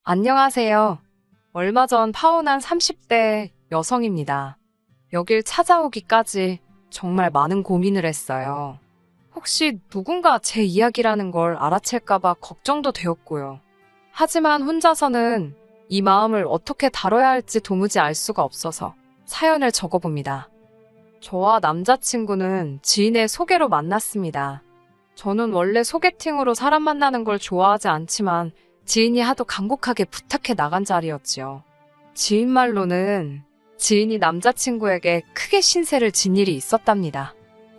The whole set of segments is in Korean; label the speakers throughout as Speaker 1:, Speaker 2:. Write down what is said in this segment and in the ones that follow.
Speaker 1: 안녕하세요. 얼마 전 파혼한 30대 여성입니다. 여길 찾아오기까지 정말 많은 고민을 했어요. 혹시 누군가 제 이야기라는 걸 알아챌까봐 걱정도 되었고요. 하지만 혼자서는 이 마음을 어떻게 다뤄야 할지 도무지 알 수가 없어서 사연을 적어봅니다. 저와 남자친구는 지인의 소개로 만났습니다. 저는 원래 소개팅으로 사람 만나는 걸 좋아하지 않지만 지인이 하도 간곡하게 부탁해 나간 자리였지요. 지인 말로는 지인이 남자친구에게 크게 신세를 진 일이 있었답니다.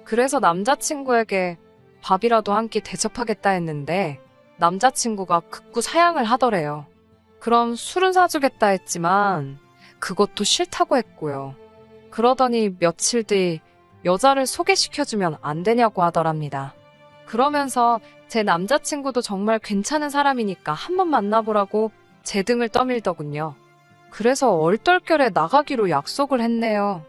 Speaker 1: 그래서 남자친구에게 밥이라도 한 끼 대접하겠다 했는데 남자친구가 극구 사양을 하더래요. 그럼 술은 사주겠다 했지만 그것도 싫다고 했고요. 그러더니 며칠 뒤 여자를 소개시켜주면 안 되냐고 하더랍니다. 그러면서 제 남자친구도 정말 괜찮은 사람이니까 한번 만나보라고 제 등을 떠밀더군요. 그래서 얼떨결에 나가기로 약속을 했네요.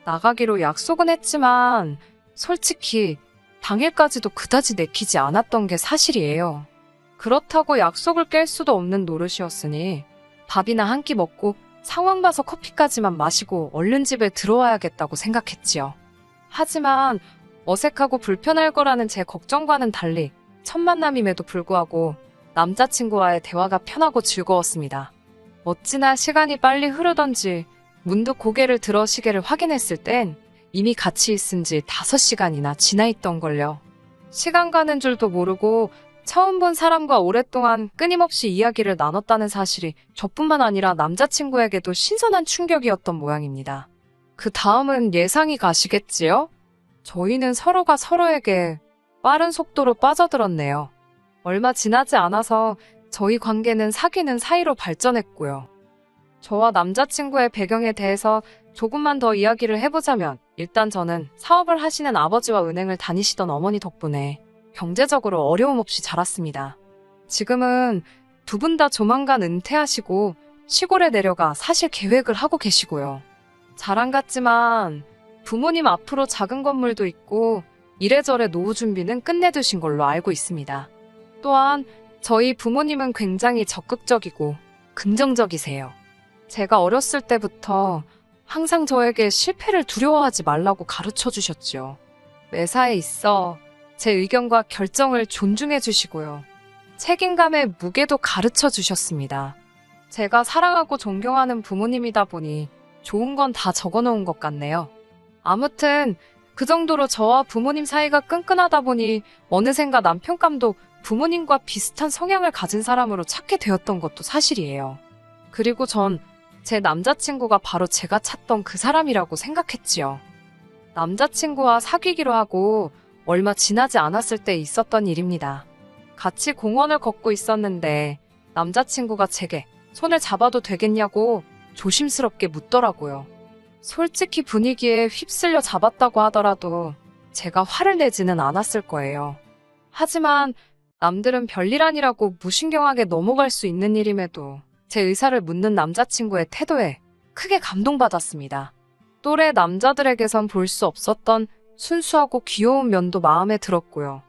Speaker 1: 나가기로 약속은 했지만 솔직히 당일까지도 그다지 내키지 않았던 게 사실이에요. 그렇다고 약속을 깰 수도 없는 노릇이었으니 밥이나 한 끼 먹고 상황 봐서 커피까지만 마시고 얼른 집에 들어와야겠다고 생각했지요. 하지만 어색하고 불편할 거라는 제 걱정과는 달리 첫 만남임에도 불구하고 남자친구와의 대화가 편하고 즐거웠습니다. 어찌나 시간이 빨리 흐르던지 문득 고개를 들어 시계를 확인했을 땐 이미 같이 있은 지 5시간이나 지나 있던걸요. 시간 가는 줄도 모르고 처음 본 사람과 오랫동안 끊임없이 이야기를 나눴다는 사실이 저뿐만 아니라 남자친구에게도 신선한 충격이었던 모양입니다. 그 다음은 예상이 가시겠지요? 저희는 서로가 서로에게 빠른 속도로 빠져들었네요. 얼마 지나지 않아서 저희 관계는 사귀는 사이로 발전했고요. 저와 남자친구의 배경에 대해서 조금만 더 이야기를 해보자면 일단 저는 사업을 하시는 아버지와 은행을 다니시던 어머니 덕분에 경제적으로 어려움 없이 자랐습니다. 지금은 두 분 다 조만간 은퇴하시고 시골에 내려가 사실 계획을 하고 계시고요. 자랑 같지만 부모님 앞으로 작은 건물도 있고 이래저래 노후 준비는 끝내두신 걸로 알고 있습니다. 또한 저희 부모님은 굉장히 적극적이고 긍정적이세요. 제가 어렸을 때부터 항상 저에게 실패를 두려워하지 말라고 가르쳐 주셨죠. 매사에 있어 제 의견과 결정을 존중해 주시고요. 책임감의 무게도 가르쳐 주셨습니다. 제가 사랑하고 존경하는 부모님이다 보니 좋은 건 다 적어 놓은 것 같네요. 아무튼 그 정도로 저와 부모님 사이가 끈끈하다 보니 어느샌가 남편감도 부모님과 비슷한 성향을 가진 사람으로 찾게 되었던 것도 사실이에요. 그리고 전 제 남자친구가 바로 제가 찾던 그 사람이라고 생각했지요. 남자친구와 사귀기로 하고 얼마 지나지 않았을 때 있었던 일입니다. 같이 공원을 걷고 있었는데 남자친구가 제게 손을 잡아도 되겠냐고 조심스럽게 묻더라고요. 솔직히 분위기에 휩쓸려 잡았다고 하더라도 제가 화를 내지는 않았을 거예요. 하지만 남들은 별일 아니라고 무신경하게 넘어갈 수 있는 일임에도 제 의사를 묻는 남자친구의 태도에 크게 감동받았습니다. 또래 남자들에게선 볼 수 없었던 순수하고 귀여운 면도 마음에 들었고요.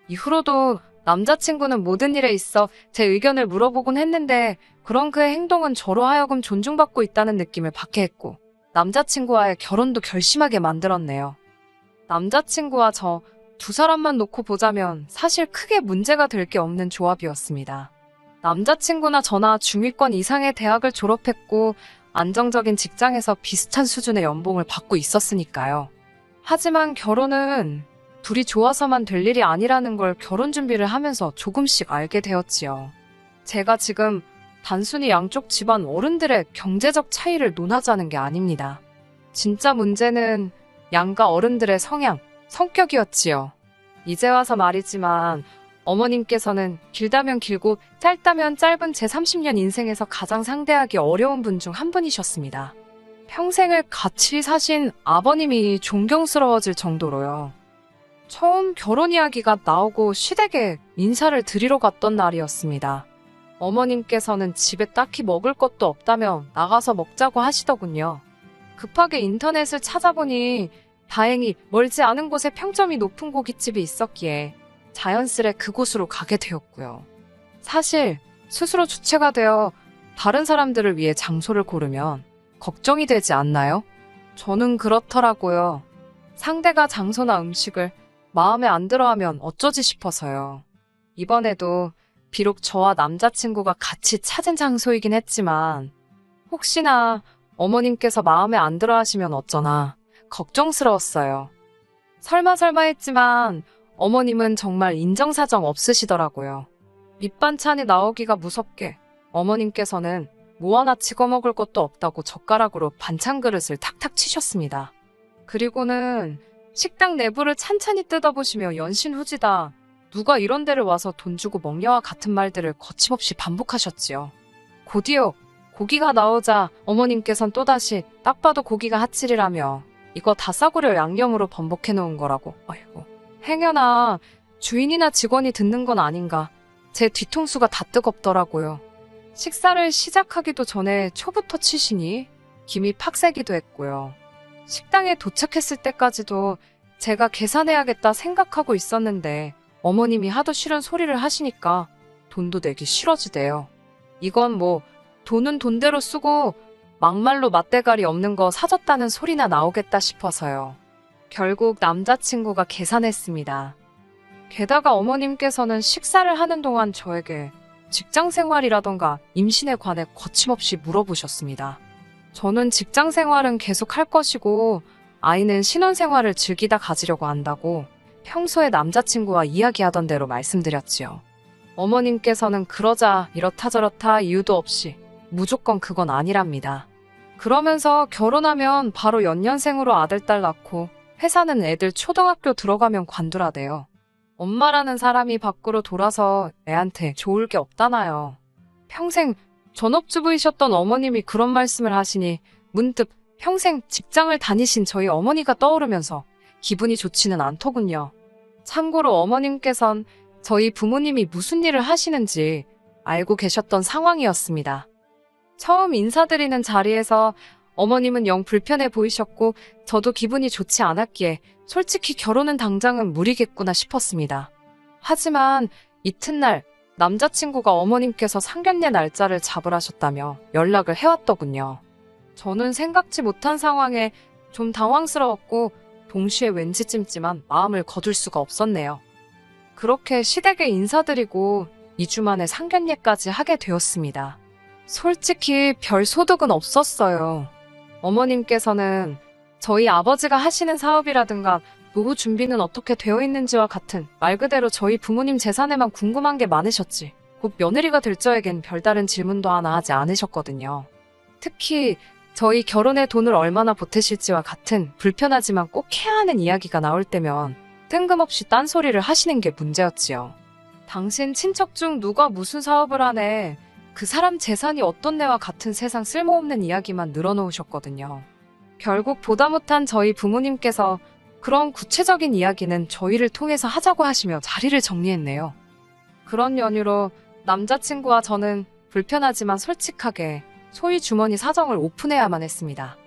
Speaker 1: 이후로도 남자친구는 모든 일에 있어 제 의견을 물어보곤 했는데 그런 그의 행동은 저로 하여금 존중받고 있다는 느낌을 받게 했고 남자친구와의 결혼도 결심하게 만들었네요. 남자친구와 저 두 사람만 놓고 보자면 사실 크게 문제가 될 게 없는 조합이었습니다. 남자친구나 저나 중위권 이상의 대학을 졸업했고 안정적인 직장에서 비슷한 수준의 연봉을 받고 있었으니까요. 하지만 결혼은 둘이 좋아서만 될 일이 아니라는 걸 결혼 준비를 하면서 조금씩 알게 되었지요. 제가 지금 단순히 양쪽 집안 어른들의 경제적 차이를 논하자는 게 아닙니다. 진짜 문제는 양가 어른들의 성향, 성격이었지요. 이제 와서 말이지만 어머님께서는 길다면 길고 짧다면 짧은 제 30년 인생에서 가장 상대하기 어려운 분 중 한 분이셨습니다. 평생을 같이 사신 아버님이 존경스러워질 정도로요. 처음 결혼 이야기가 나오고 시댁에 인사를 드리러 갔던 날이었습니다. 어머님께서는 집에 딱히 먹을 것도 없다며 나가서 먹자고 하시더군요. 급하게 인터넷을 찾아보니 다행히 멀지 않은 곳에 평점이 높은 고깃집이 있었기에 자연스레 그곳으로 가게 되었고요. 사실 스스로 주체가 되어 다른 사람들을 위해 장소를 고르면 걱정이 되지 않나요? 저는 그렇더라고요. 상대가 장소나 음식을 마음에 안 들어하면 어쩌지 싶어서요. 이번에도 비록 저와 남자친구가 같이 찾은 장소이긴 했지만 혹시나 어머님께서 마음에 안 들어 하시면 어쩌나 걱정스러웠어요. 설마 했지만 어머님은 정말 인정사정 없으시더라고요. 밑반찬이 나오기가 무섭게 어머님께서는 뭐 하나 찍어 먹을 것도 없다고 젓가락으로 반찬 그릇을 탁탁 치셨습니다. 그리고는 식당 내부를 찬찬히 뜯어보시며 연신후지다. 누가 이런 데를 와서 돈 주고 먹냐와 같은 말들을 거침없이 반복하셨지요. 곧이어 고기가 나오자 어머님께선 또다시 딱 봐도 고기가 핫질이라며 이거 다 싸구려 양념으로 번복해 놓은 거라고. 아이고. 행여나 주인이나 직원이 듣는 건 아닌가. 제 뒤통수가 다 뜨겁더라고요. 식사를 시작하기도 전에 초부터 치시니 김이 팍새기도 했고요. 식당에 도착했을 때까지도 제가 계산해야겠다 생각하고 있었는데 어머님이 하도 싫은 소리를 하시니까 돈도 내기 싫어지대요. 이건 뭐 돈은 돈대로 쓰고 막말로 맛대가리 없는 거 사줬다는 소리나 나오겠다 싶어서요. 결국 남자친구가 계산했습니다. 게다가 어머님께서는 식사를 하는 동안 저에게 직장 생활이라던가 임신에 관해 거침없이 물어보셨습니다. 저는 직장 생활은 계속 할 것이고 아이는 신혼 생활을 즐기다 가지려고 한다고 평소에 남자친구와 이야기하던 대로 말씀드렸지요. 어머님께서는 그러자 이렇다 저렇다 이유도 없이 무조건 그건 아니랍니다. 그러면서 결혼하면 바로 연년생으로 아들, 딸 낳고 회사는 애들 초등학교 들어가면 관두라대요. 엄마라는 사람이 밖으로 돌아서 애한테 좋을 게 없다나요. 평생 전업주부이셨던 어머님이 그런 말씀을 하시니 문득 평생 직장을 다니신 저희 어머니가 떠오르면서 기분이 좋지는 않더군요. 참고로 어머님께선 저희 부모님이 무슨 일을 하시는지 알고 계셨던 상황이었습니다. 처음 인사드리는 자리에서 어머님은 영 불편해 보이셨고 저도 기분이 좋지 않았기에 솔직히 결혼은 당장은 무리겠구나 싶었습니다. 하지만 이튿날 남자친구가 어머님께서 상견례 날짜를 잡으라셨다며 연락을 해왔더군요. 저는 생각지 못한 상황에 좀 당황스러웠고 동시에 왠지 찜찜한 마음을 거둘 수가 없었네요. 그렇게 시댁에 인사드리고 2주 만에 상견례까지 하게 되었습니다. 솔직히 별 소득은 없었어요. 어머님께서는 저희 아버지가 하시는 사업이라든가 노후 준비는 어떻게 되어 있는지와 같은 말 그대로 저희 부모님 재산에만 궁금한 게 많으셨지 곧 며느리가 될 저에겐 별다른 질문도 하나 하지 않으셨거든요. 특히 저희 결혼에 돈을 얼마나 보태실지와 같은 불편하지만 꼭 해야 하는 이야기가 나올 때면 뜬금없이 딴소리를 하시는 게 문제였지요. 당신 친척 중 누가 무슨 사업을 하네. 그 사람 재산이 어떻네와 같은 세상 쓸모없는 이야기만 늘어놓으셨거든요. 결국 보다 못한 저희 부모님께서 그런 구체적인 이야기는 저희를 통해서 하자고 하시며 자리를 정리했네요. 그런 연유로 남자친구와 저는 불편하지만 솔직하게 소위 주머니 사정을 오픈해야만 했습니다.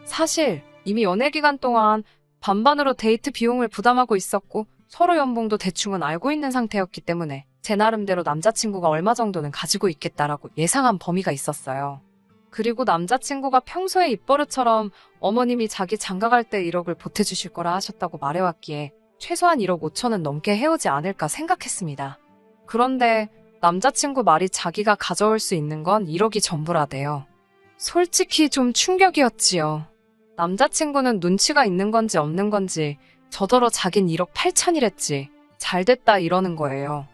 Speaker 1: 사실 이미 연애 기간 동안 반반으로 데이트 비용을 부담하고 있었고 서로 연봉도 대충은 알고 있는 상태였기 때문에 제 나름대로 남자친구가 얼마 정도는 가지고 있겠다라고 예상한 범위가 있었어요. 그리고 남자친구가 평소에 입버릇처럼 어머님이 자기 장가갈 때 1억을 보태주실 거라 하셨다고 말해왔기에 최소한 1억 5천은 넘게 해오지 않을까 생각했습니다. 그런데 남자친구 말이 자기가 가져올 수 있는 건 1억이 전부라대요. 솔직히 좀 충격이었지요. 남자친구는 눈치가 있는 건지 없는 건지 저더러 자긴 1억 8천이랬지. 잘됐다 이러는 거예요.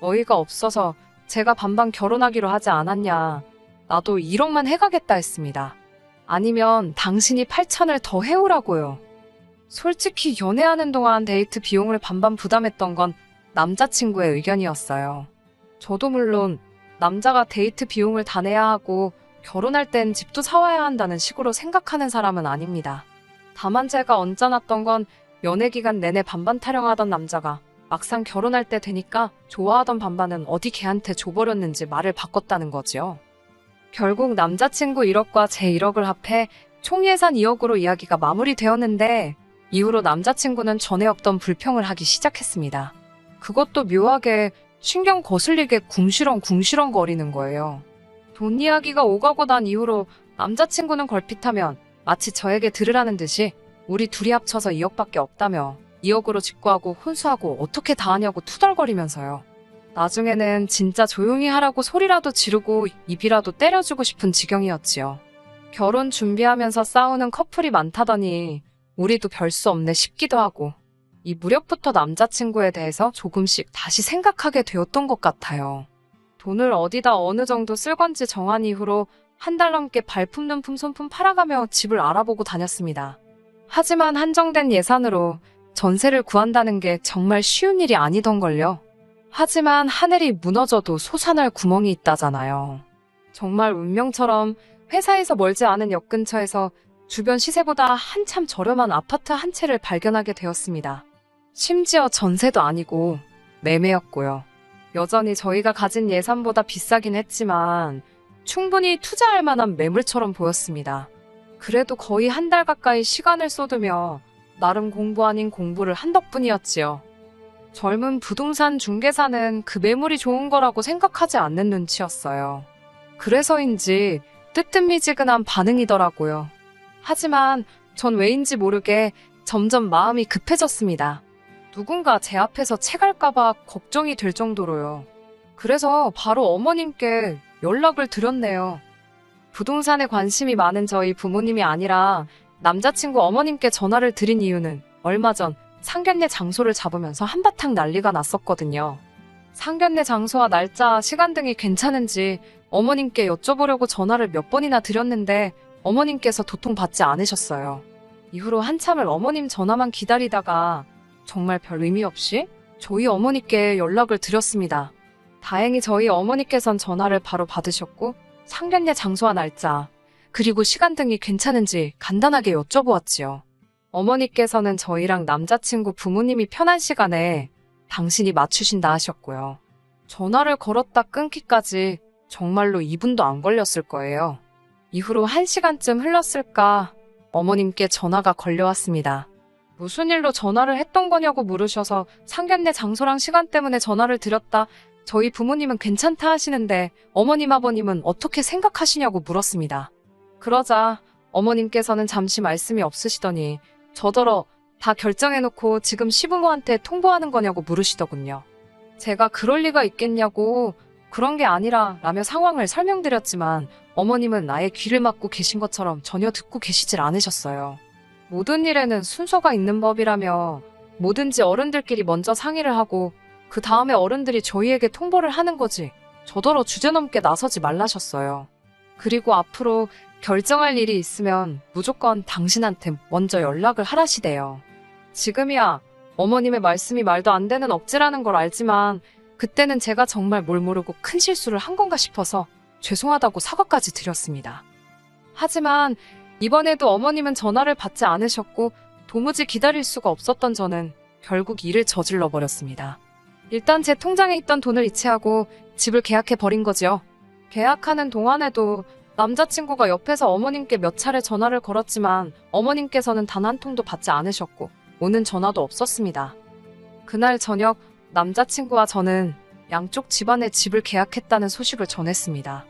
Speaker 1: 어이가 없어서 제가 반반 결혼하기로 하지 않았냐. 나도 1억만 해가겠다 했습니다. 아니면 당신이 8천을 더 해오라고요. 솔직히 연애하는 동안 데이트 비용을 반반 부담했던 건 남자친구의 의견이었어요. 저도 물론 남자가 데이트 비용을 다 내야 하고 결혼할 땐 집도 사와야 한다는 식으로 생각하는 사람은 아닙니다. 다만 제가 언짢았던 건 연애 기간 내내 반반 타령하던 남자가 막상 결혼할 때 되니까 좋아하던 반반은 어디 걔한테 줘버렸는지 말을 바꿨다는 거지요. 결국 남자친구 1억과 제 1억을 합해 총 예산 2억으로 이야기가 마무리되었는데 이후로 남자친구는 전에 없던 불평을 하기 시작했습니다. 그것도 묘하게 신경 거슬리게 궁시렁 거리는 거예요. 돈 이야기가 오가고 난 이후로 남자친구는 걸핏하면 마치 저에게 들으라는 듯이 우리 둘이 합쳐서 2억밖에 없다며 2억으로 직구하고 혼수하고 어떻게 다 하냐고 투덜거리면서요. 나중에는 진짜 조용히 하라고 소리라도 지르고 입이라도 때려주고 싶은 지경이었지요. 결혼 준비하면서 싸우는 커플이 많다더니 우리도 별 수 없네 싶기도 하고 이 무렵부터 남자친구에 대해서 조금씩 다시 생각하게 되었던 것 같아요. 돈을 어디다 어느 정도 쓸 건지 정한 이후로 한 달 넘게 발품, 눈품, 손품 팔아가며 집을 알아보고 다녔습니다. 하지만 한정된 예산으로 전세를 구한다는 게 정말 쉬운 일이 아니던걸요. 하지만 하늘이 무너져도 솟아날 구멍이 있다잖아요. 정말 운명처럼 회사에서 멀지 않은 역 근처에서 주변 시세보다 한참 저렴한 아파트 한 채를 발견하게 되었습니다. 심지어 전세도 아니고 매매였고요. 여전히 저희가 가진 예산보다 비싸긴 했지만 충분히 투자할 만한 매물처럼 보였습니다. 그래도 거의 한 달 가까이 시간을 쏟으며 나름 공부 아닌 공부를 한 덕분이었지요. 젊은 부동산 중개사는 그 매물이 좋은 거라고 생각하지 않는 눈치였어요. 그래서인지 뜨뜻미지근한 반응이더라고요. 하지만 전 왜인지 모르게 점점 마음이 급해졌습니다. 누군가 제 앞에서 채갈까봐 걱정이 될 정도로요. 그래서 바로 어머님께 연락을 드렸네요. 부동산에 관심이 많은 저희 부모님이 아니라 남자친구 어머님께 전화를 드린 이유는 얼마 전 상견례 장소를 잡으면서 한바탕 난리가 났었거든요. 상견례 장소와 날짜, 시간 등이 괜찮은지 어머님께 여쭤보려고 전화를 몇 번이나 드렸는데 어머님께서 도통 받지 않으셨어요. 이후로 한참을 어머님 전화만 기다리다가 정말 별 의미 없이 저희 어머니께 연락을 드렸습니다. 다행히 저희 어머니께선 전화를 바로 받으셨고 상견례 장소와 날짜, 그리고 시간 등이 괜찮은지 간단하게 여쭤보았지요. 어머니께서는 저희랑 남자친구 부모님이 편한 시간에 당신이 맞추신다 하셨고요. 전화를 걸었다 끊기까지 정말로 2분도 안 걸렸을 거예요. 이후로 1시간쯤 흘렀을까 어머님께 전화가 걸려왔습니다. 무슨 일로 전화를 했던 거냐고 물으셔서 상견례 장소랑 시간 때문에 전화를 드렸다. 저희 부모님은 괜찮다 하시는데 어머님 아버님은 어떻게 생각하시냐고 물었습니다. 그러자 어머님께서는 잠시 말씀이 없으시더니 저더러 다 결정해놓고 지금 시부모한테 통보하는 거냐고 물으시더군요. 제가 그럴 리가 있겠냐고 그런 게 아니라 라며 상황을 설명드렸지만 어머님은 아예 귀를 막고 계신 것처럼 전혀 듣고 계시질 않으셨어요. 모든 일에는 순서가 있는 법이라며 뭐든지 어른들끼리 먼저 상의를 하고 그 다음에 어른들이 저희에게 통보를 하는 거지 저더러 주제넘게 나서지 말라셨어요. 그리고 앞으로 결정할 일이 있으면 무조건 당신한테 먼저 연락을 하라시대요. 지금이야 어머님의 말씀이 말도 안 되는 억지라는 걸 알지만 그때는 제가 정말 뭘 모르고 큰 실수를 한 건가 싶어서 죄송하다고 사과까지 드렸습니다. 하지만 이번에도 어머님은 전화를 받지 않으셨고 도무지 기다릴 수가 없었던 저는 결국 일을 저질러 버렸습니다. 일단 제 통장에 있던 돈을 이체하고 집을 계약해 버린 거지요. 계약하는 동안에도 남자친구가 옆에서 어머님께 몇 차례 전화를 걸었지만 어머님께서는 단 한 통도 받지 않으셨고 오는 전화도 없었습니다. 그날 저녁 남자친구와 저는 양쪽 집안의 집을 계약했다는 소식을 전했습니다.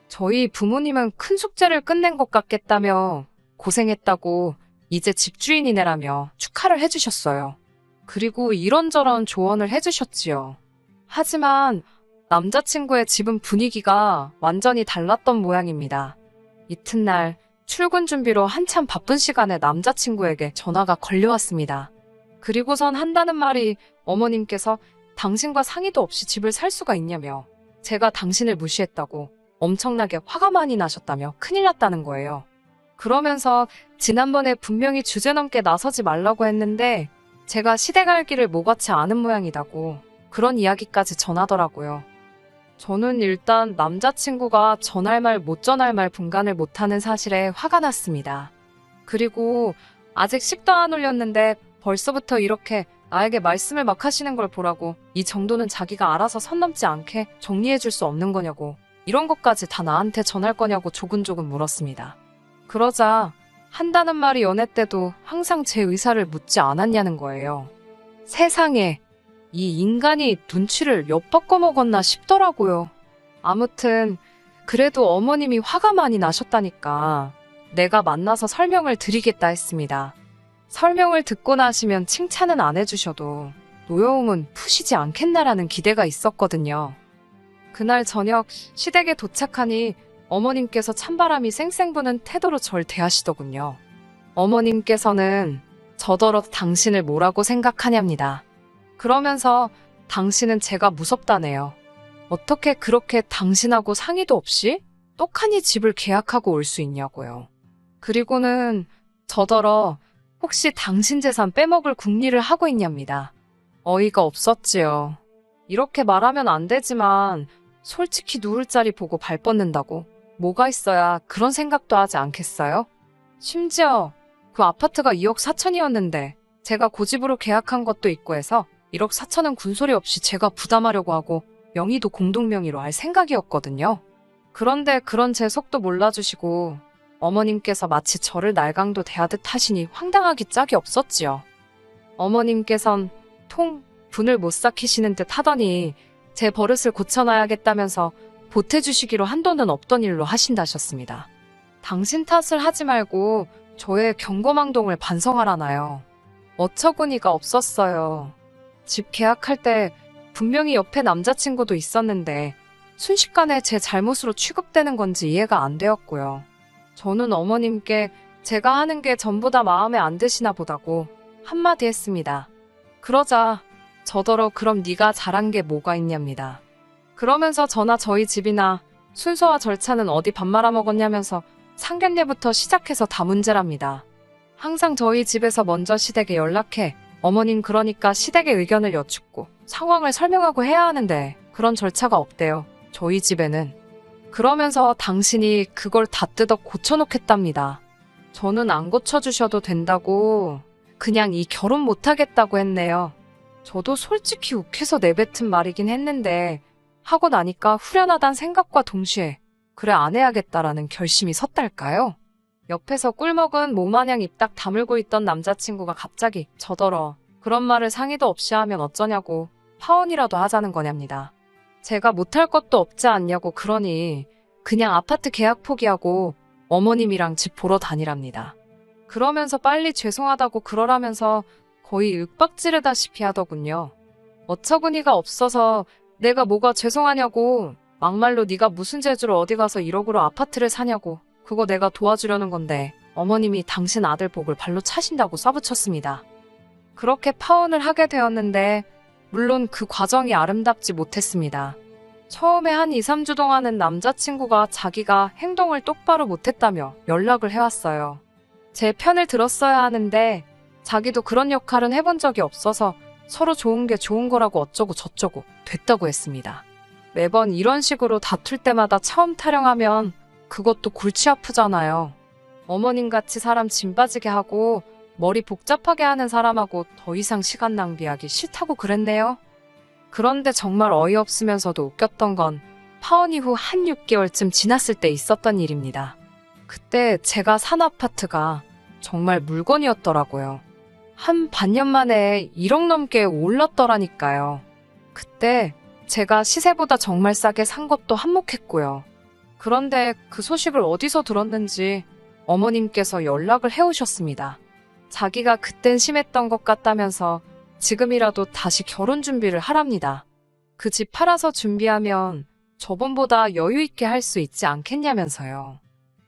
Speaker 1: 저희 부모님은 큰 숙제를 끝낸 것 같겠다며 고생했다고 이제 집주인이네라며 축하를 해주셨어요. 그리고 이런저런 조언을 해주셨지요. 하지만 남자친구의 집은 분위기가 완전히 달랐던 모양입니다. 이튿날 출근 준비로 한참 바쁜 시간에 남자친구에게 전화가 걸려왔습니다. 그리고선 한다는 말이 어머님께서 당신과 상의도 없이 집을 살 수가 있냐며 제가 당신을 무시했다고 엄청나게 화가 많이 나셨다며 큰일 났다는 거예요. 그러면서 지난번에 분명히 주제넘게 나서지 말라고 했는데 제가 시댁 갈 길을 모같이 아는 모양이다고 그런 이야기까지 전하더라고요. 저는 일단 남자친구가 전할 말 못 전할 말 분간을 못하는 사실에 화가 났습니다. 그리고 아직 식도 안 올렸는데 벌써부터 이렇게 나에게 말씀을 막 하시는 걸 보라고 이 정도는 자기가 알아서 선 넘지 않게 정리해 줄 수 없는 거냐고 이런 것까지 다 나한테 전할 거냐고 조근조근 물었습니다. 그러자 한다는 말이 연애 때도 항상 제 의사를 묻지 않았냐는 거예요. 세상에 이 인간이 눈치를 엿바꿔 먹었나 싶더라고요. 아무튼 그래도 어머님이 화가 많이 나셨다니까 내가 만나서 설명을 드리겠다 했습니다. 설명을 듣고 나시면 칭찬은 안 해주셔도 노여움은 푸시지 않겠나라는 기대가 있었거든요. 그날 저녁 시댁에 도착하니 어머님께서 찬바람이 쌩쌩 부는 태도로 절 대하시더군요. 어머님께서는 저더러 당신을 뭐라고 생각하냐입니다. 그러면서 당신은 제가 무섭다네요. 어떻게 그렇게 당신하고 상의도 없이 떡하니 집을 계약하고 올 수 있냐고요. 그리고는 저더러 혹시 당신 재산 빼먹을 궁리를 하고 있냐입니다. 어이가 없었지요. 이렇게 말하면 안 되지만 솔직히 누울 자리 보고 발 뻗는다고 뭐가 있어야 그런 생각도 하지 않겠어요? 심지어 그 아파트가 2억 4천이었는데 제가 고집으로 계약한 것도 있고 해서 1억 4천은 군소리 없이 제가 부담하려고 하고 명의도 공동명의로 할 생각이었거든요. 그런데 그런 제 속도 몰라주시고 어머님께서 마치 저를 날강도 대하듯 하시니 황당하기 짝이 없었지요. 어머님께선 통 분을 못 삭히시는 듯 하더니 제 버릇을 고쳐놔야겠다면서 보태주시기로 한도는 없던 일로 하신다셨습니다. 당신 탓을 하지 말고 저의 경거망동을 반성하라나요. 어처구니가 없었어요. 집 계약할 때 분명히 옆에 남자친구도 있었는데 순식간에 제 잘못으로 취급되는 건지 이해가 안 되었고요. 저는 어머님께 제가 하는 게 전부 다 마음에 안 드시나 보다고 한마디 했습니다. 그러자 저더러 그럼 네가 잘한 게 뭐가 있냐입니다. 그러면서 저나 저희 집이나 순서와 절차는 어디 밥 말아먹었냐면서 상견례부터 시작해서 다 문제랍니다. 항상 저희 집에서 먼저 시댁에 연락해 어머님 그러니까 시댁의 의견을 여쭙고 상황을 설명하고 해야 하는데 그런 절차가 없대요. 저희 집에는. 그러면서 당신이 그걸 다 뜯어 고쳐놓겠답니다. 저는 안 고쳐주셔도 된다고 그냥 이 결혼 못하겠다고 했네요. 저도 솔직히 욱해서 내뱉은 말이긴 했는데 하고 나니까 후련하단 생각과 동시에 그래 안 해야겠다라는 결심이 섰달까요? 옆에서 꿀먹은 모마냥 입 딱 다물고 있던 남자친구가 갑자기 저더러 그런 말을 상의도 없이 하면 어쩌냐고 파혼이라도 하자는 거냐입니다. 제가 못할 것도 없지 않냐고 그러니 그냥 아파트 계약 포기하고 어머님이랑 집 보러 다니랍니다. 그러면서 빨리 죄송하다고 그러라면서 거의 윽박지르다시피 하더군요. 어처구니가 없어서 내가 뭐가 죄송하냐고 막말로 네가 무슨 재주로 어디 가서 1억으로 아파트를 사냐고 그거 내가 도와주려는 건데 어머님이 당신 아들 복을 발로 차신다고 쏴붙였습니다. 그렇게 파혼을 하게 되었는데 물론 그 과정이 아름답지 못했습니다. 처음에 한 2, 3주 동안은 남자친구가 자기가 행동을 똑바로 못했다며 연락을 해왔어요. 제 편을 들었어야 하는데 자기도 그런 역할은 해본 적이 없어서 서로 좋은 게 좋은 거라고 어쩌고 저쩌고 됐다고 했습니다. 매번 이런 식으로 다툴 때마다 처음 타령하면 그것도 골치 아프잖아요. 어머님같이 사람 짐 빠지게 하고 머리 복잡하게 하는 사람하고 더 이상 시간 낭비하기 싫다고 그랬네요. 그런데 정말 어이없으면서도 웃겼던 건 파혼 이후 한 6개월쯤 지났을 때 있었던 일입니다. 그때 제가 산 아파트가 정말 물건이었더라고요. 한 반년 만에 1억 넘게 올랐더라니까요. 그때 제가 시세보다 정말 싸게 산 것도 한몫했고요. 그런데 그 소식을 어디서 들었는지 어머님께서 연락을 해오셨습니다. 자기가 그땐 심했던 것 같다면서 지금이라도 다시 결혼 준비를 하랍니다. 그 집 팔아서 준비하면 저번보다 여유 있게 할 수 있지 않겠냐면서요.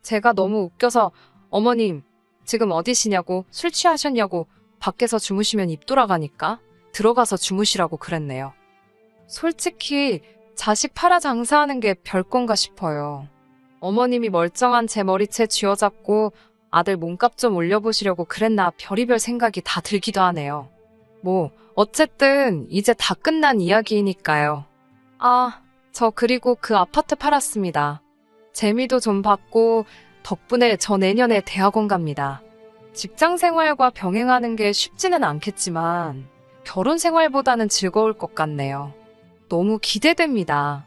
Speaker 1: 제가 너무 웃겨서 어머님 지금 어디시냐고 술 취하셨냐고 밖에서 주무시면 입 돌아가니까 들어가서 주무시라고 그랬네요. 솔직히 자식 팔아 장사하는 게 별건가 싶어요. 어머님이 멀쩡한 제 머리채 쥐어잡고 아들 몸값 좀 올려보시려고 그랬나 별의별 생각이 다 들기도 하네요. 뭐 어쨌든 이제 다 끝난 이야기이니까요. 아, 저 그리고 그 아파트 팔았습니다. 재미도 좀 봤고 덕분에 저 내년에 대학원 갑니다. 직장 생활과 병행하는 게 쉽지는 않겠지만 결혼 생활보다는 즐거울 것 같네요. 너무 기대됩니다.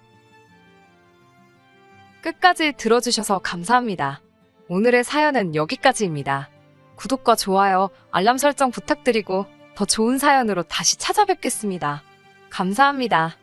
Speaker 1: 끝까지 들어주셔서 감사합니다. 오늘의 사연은 여기까지입니다. 구독과 좋아요, 알람 설정 부탁드리고 더 좋은 사연으로 다시 찾아뵙겠습니다. 감사합니다.